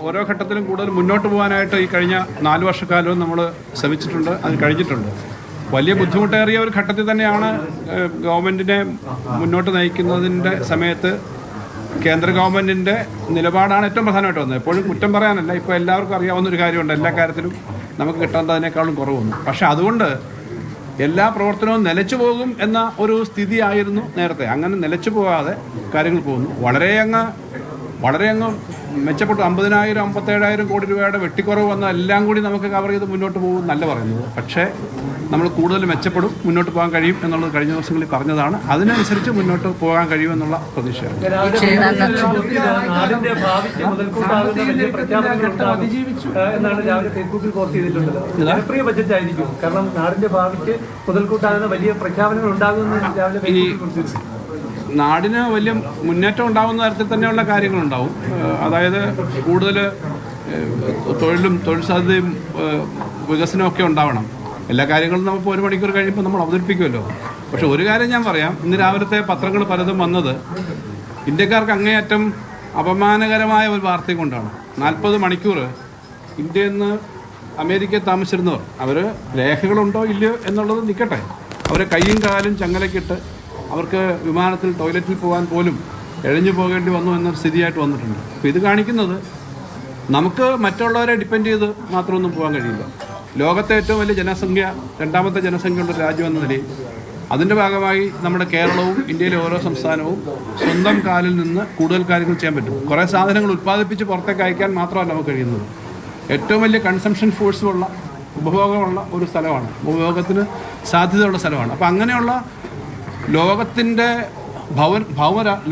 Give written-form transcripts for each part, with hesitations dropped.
ഓരോ ഘട്ടത്തിലും കൂടുതൽ മുന്നോട്ട് പോകാനായിട്ട് ഈ കഴിഞ്ഞ 4 വർഷക്കാലവും നമ്മൾ ശ്രമിച്ചിട്ടുണ്ട്, അത് കഴിഞ്ഞിട്ടുണ്ട്. വലിയ ബുദ്ധിമുട്ടേറിയ ഒരു ഘട്ടത്തിൽ തന്നെയാണ് ഗവൺമെൻറ്റിനെ മുന്നോട്ട് നയിക്കുന്നതിൻ്റെ സമയത്ത് കേന്ദ്ര ഗവൺമെൻറ്റിൻ്റെ നിലപാടാണ് ഏറ്റവും പ്രധാനമായിട്ട് വന്നത്. എപ്പോഴും കുറ്റം പറയാനല്ല, ഇപ്പോൾ എല്ലാവർക്കും അറിയാവുന്നൊരു കാര്യമുണ്ട്, എല്ലാ കാര്യത്തിലും നമുക്ക് കിട്ടേണ്ടതിനേക്കാളും കുറവൊന്നും. പക്ഷെ അതുകൊണ്ട് എല്ലാ പ്രവർത്തനവും നിലച്ചു പോകും എന്ന ഒരു സ്ഥിതിയായിരുന്നു നേരത്തെ. അങ്ങനെ നിലച്ചു പോകാതെ കാര്യങ്ങൾ പോകുന്നു. വളരെ അങ്ങ് മെച്ചപ്പെട്ടു. 50,000 57,000 കോടി രൂപയുടെ വെട്ടിക്കുറവ് വന്ന എല്ലാം കൂടി നമുക്ക് കവർ ചെയ്ത് മുന്നോട്ട് പോകും എന്നല്ല പറയുന്നത്. പക്ഷേ നമ്മൾ കൂടുതൽ മെച്ചപ്പെടും, മുന്നോട്ട് പോകാൻ കഴിയും എന്നുള്ളത് കഴിഞ്ഞ ദിവസങ്ങളിൽ പറഞ്ഞതാണ്. അതിനനുസരിച്ച് മുന്നോട്ട് പോകാൻ കഴിയുമെന്നുള്ള പ്രതീക്ഷയാണ്. എന്നാണ് രാവിലെ ഫേസ്ബുക്കിൽ പോസ്റ്റ് ചെയ്തിട്ടുള്ളത്. ജനപ്രിയ ബജറ്റ് ആയിരിക്കും, കാരണം നാടിന്റെ ഭാവിക്ക് മുതൽക്കൂട്ടാകുന്ന വലിയ പ്രഖ്യാപനങ്ങൾ ഉണ്ടാകുമെന്ന് രാവിലെ ഫേസ്ബുക്കിൽ പോസ്റ്റ് ചെയ്തിട്ടുണ്ട്. നാടിന് വലിയ മുന്നേറ്റം ഉണ്ടാകുന്ന തരത്തിൽ തന്നെയുള്ള കാര്യങ്ങളുണ്ടാവും. അതായത് കൂടുതൽ തൊഴിലും തൊഴിൽ സാധ്യതയും വികസനമൊക്കെ ഉണ്ടാവണം. എല്ലാ കാര്യങ്ങളും നമുക്ക് 1 മണിക്കൂർ കഴിയുമ്പോൾ നമ്മൾ അവതരിപ്പിക്കുമല്ലോ. പക്ഷെ ഒരു കാര്യം ഞാൻ പറയാം, ഇന്ന് രാവിലത്തെ പത്രങ്ങൾ പലതും വന്നത് ഇന്ത്യക്കാർക്ക് അങ്ങേയറ്റം അപമാനകരമായ ഒരു വാർത്തയും കൊണ്ടാണ്. 40 മണിക്കൂർ ഇന്ത്യയിൽ നിന്ന് അമേരിക്കയിൽ താമസിച്ചിരുന്നവർ, അവർ രേഖകളുണ്ടോ ഇല്ലയോ എന്നുള്ളത് നിൽക്കട്ടെ, അവരെ കൈയും കാലും ചങ്ങലക്കിട്ട് അവർക്ക് വിമാനത്തിൽ ടോയ്ലറ്റിൽ പോകാൻ പോലും എഴഞ്ഞു പോകേണ്ടി വന്നു എന്നൊരു സ്ഥിതിയായിട്ട് വന്നിട്ടുണ്ട്. അപ്പോൾ ഇത് കാണിക്കുന്നത് നമുക്ക് മറ്റുള്ളവരെ ഡിപ്പെൻഡ് ചെയ്ത് മാത്രമൊന്നും പോകാൻ കഴിയില്ല. ലോകത്തെ ഏറ്റവും വലിയ ജനസംഖ്യ, 2ാമത്തെ ജനസംഖ്യയുള്ള ഒരു രാജ്യം എന്ന നിലയിൽ അതിൻ്റെ ഭാഗമായി നമ്മുടെ കേരളവും ഇന്ത്യയിലെ ഓരോ സംസ്ഥാനവും സ്വന്തം കാലിൽ നിന്ന് കൂടുതൽ കാര്യങ്ങൾ ചെയ്യാൻ പറ്റും. കുറേ സാധനങ്ങൾ ഉൽപ്പാദിപ്പിച്ച് പുറത്തേക്ക് അയക്കാൻ മാത്രമല്ല നമുക്ക് കഴിയുന്നത്. ഏറ്റവും വലിയ കൺസംഷൻ ഫോഴ്സുമുള്ള, ഉപഭോഗമുള്ള ഒരു സ്ഥലമാണ്, ഉപഭോഗത്തിന് സാധ്യതയുള്ള സ്ഥലമാണ്. അപ്പോൾ അങ്ങനെയുള്ള ലോകത്തിൻ്റെ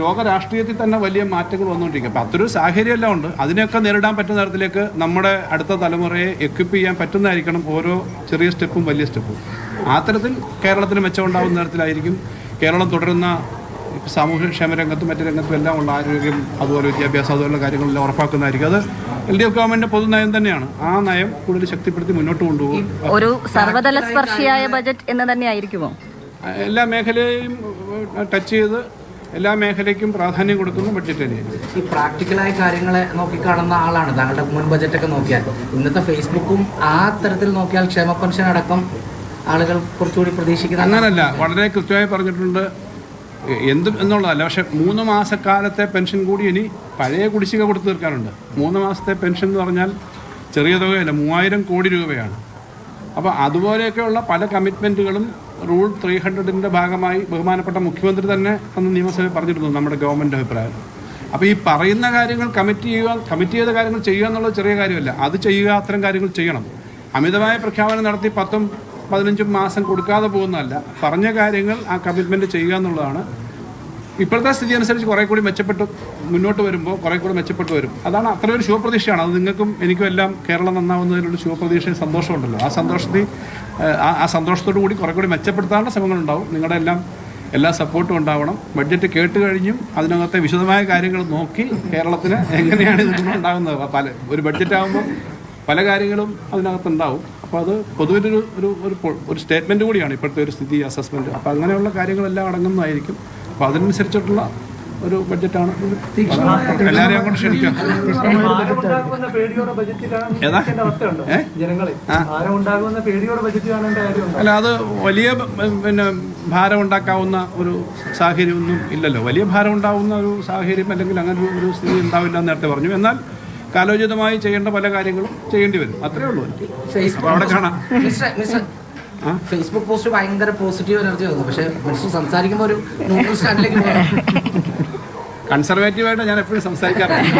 ലോക രാഷ്ട്രീയത്തിൽ തന്നെ വലിയ മാറ്റങ്ങൾ വന്നുകൊണ്ടിരിക്കും. അപ്പോൾ അത്രയൊരു സാഹചര്യമെല്ലാം ഉണ്ട്. അതിനെയൊക്കെ നേരിടാൻ പറ്റുന്ന തരത്തിലേക്ക് നമ്മുടെ അടുത്ത തലമുറയെ എക്വിപ്പ് ചെയ്യാൻ പറ്റുന്നതായിരിക്കണം ഓരോ ചെറിയ സ്റ്റെപ്പും വലിയ സ്റ്റെപ്പും. ആ തരത്തിൽ കേരളത്തിന് മെച്ചമുണ്ടാകുന്ന തരത്തിലായിരിക്കും കേരളം തുടരുന്ന സാമൂഹ്യക്ഷേമ രംഗത്തും മറ്റു രംഗത്തും എല്ലാം ഉള്ള ആരോഗ്യം, അതുപോലെ വിദ്യാഭ്യാസം, അതുപോലുള്ള കാര്യങ്ങളെല്ലാം ഉറപ്പാക്കുന്നതായിരിക്കും. അത് LDF ഗവൺമെന്റിന്റെ പൊതുനയം തന്നെയാണ്. ആ നയം കൂടുതൽ ശക്തിപ്പെടുത്തി മുന്നോട്ട് കൊണ്ടുപോകും. ഒരു സർവ്വതല സ്പർശിയായ ബജറ്റ് എന്ന് തന്നെ ആയിരിക്കുമോ? എല്ലാ മേഖലയും ടച്ച് ചെയ്ത് എല്ലാ മേഖലയ്ക്കും പ്രാധാന്യം കൊടുക്കുന്ന ബഡ്ജറ്റ് തന്നെയാണ്. ഈ പ്രാക്ടിക്കലായ കാര്യങ്ങളെ നോക്കിക്കാണുന്ന ആളാണ് താങ്കളുടെ മുൻ ബജറ്റൊക്കെ നോക്കിയാൽ. ഇന്നത്തെ ഫേസ്ബുക്കും ആ തരത്തിൽ നോക്കിയാൽ ക്ഷേമ പെൻഷൻ അടക്കം ആളുകൾ കുറച്ചുകൂടി പ്രതീക്ഷിക്കുന്നത് അങ്ങനല്ല. വളരെ കൃത്യമായി പറഞ്ഞിട്ടുണ്ട്, എന്തും എന്നുള്ളതല്ല. പക്ഷെ 3 മാസക്കാലത്തെ പെൻഷൻ കൂടി ഇനി പഴയ കുടിശ്ശിക കൊടുത്തു തീർക്കാനുണ്ട്. 3 മാസത്തെ പെൻഷൻ എന്ന് പറഞ്ഞാൽ ചെറിയ തുകയല്ല, 3000 കോടി രൂപയാണ്. അപ്പോൾ അതുപോലെയൊക്കെയുള്ള പല കമ്മിറ്റ്മെൻറ്റുകളും റൂൾ 300ൻ്റെ ഭാഗമായി ബഹുമാനപ്പെട്ട മുഖ്യമന്ത്രി തന്നെ അന്ന് നിയമസഭയിൽ പറഞ്ഞിരുന്നു നമ്മുടെ ഗവൺമെൻറ് അഭിപ്രായം. അപ്പോൾ ഈ പറയുന്ന കാര്യങ്ങൾ കമ്മിറ്റ് ചെയ്ത കാര്യങ്ങൾ ചെയ്യുക എന്നുള്ളത് ചെറിയ കാര്യമല്ല. അത് ചെയ്യുക, അത്തരം കാര്യങ്ങൾ ചെയ്യണം. അമിതമായ പ്രഖ്യാപനം നടത്തി 10-15 മാസം കൊടുക്കാതെ പോകുന്നതല്ല. പറഞ്ഞ കാര്യങ്ങൾ ആ കമ്മിറ്റ്മെൻറ്റ് ചെയ്യുക എന്നുള്ളതാണ്. ഇപ്പോഴത്തെ സ്ഥിതി അനുസരിച്ച് കുറേ കൂടി മെച്ചപ്പെട്ട് മുന്നോട്ട് വരുമ്പോൾ കുറേ കൂടി മെച്ചപ്പെട്ട് വരും. അതാണ് അത്രയൊരു ശുഭപ്രതീക്ഷയാണ്. അത് നിങ്ങൾക്കും എനിക്കും എല്ലാം കേരളം നന്നാവുന്നതിലുള്ള ശുഭപ്രതീക്ഷയും സന്തോഷമുണ്ടല്ലോ. ആ സന്തോഷത്തോടു കൂടി കുറേ കൂടി മെച്ചപ്പെടുത്താനുള്ള ശ്രമങ്ങളുണ്ടാവും. നിങ്ങളുടെ എല്ലാ സപ്പോർട്ടും ഉണ്ടാവണം. ബഡ്ജറ്റ് കേട്ട് കഴിഞ്ഞും അതിനകത്തെ വിശദമായ കാര്യങ്ങൾ നോക്കി കേരളത്തിന് എങ്ങനെയാണ് ഇതൊന്നും ഉണ്ടാകുന്നത്. ഒരു ബഡ്ജറ്റ് ആകുമ്പോൾ പല കാര്യങ്ങളും അതിനകത്തുണ്ടാവും. അപ്പോൾ അത് പൊതുവിലൊരു ഒരു സ്റ്റേറ്റ്മെൻറ്റ് കൂടിയാണ് ഇപ്പോഴത്തെ ഒരു സ്ഥിതി അസസ്മെൻറ്റ്. അപ്പോൾ അങ്ങനെയുള്ള കാര്യങ്ങളെല്ലാം അടങ്ങുന്നതായിരിക്കും. അപ്പോൾ അതിനനുസരിച്ചിട്ടുള്ള ഒരു ബഡ്ജറ്റാണ്. എല്ലാവരെയും അങ്ങോട്ട് ക്ഷണിക്കാം. അല്ല, അത് വലിയ ഭാരം ഉണ്ടാക്കാവുന്ന ഒരു സാഹചര്യമൊന്നും ഇല്ലല്ലോ. വലിയ ഭാരം ഉണ്ടാവുന്ന ഒരു സാഹചര്യം അല്ലെങ്കിൽ അങ്ങനെ ഒരു സ്ഥിതി ഉണ്ടാവില്ല എന്ന് നേരത്തെ പറഞ്ഞു. എന്നാൽ കാലോചിതമായി ചെയ്യേണ്ട പല കാര്യങ്ങളും ചെയ്യേണ്ടി വരും. അത്രേ ഉള്ളൂ. അപ്പോൾ അവിടെ കാണാം. ഫേസ്ബുക്ക് പോസ്റ്റ് ഭയങ്കര പോസിറ്റീവ് എനർജി വന്നു, പക്ഷെ സംസാരിക്കുമ്പോൾ ഒരു ന്യൂട്രൽ സ്റ്റാൻഡിലേക്ക് കൺസർവേറ്റീവായിട്ട് ഞാൻ എപ്പോഴും സംസാരിക്കാറുണ്ട്.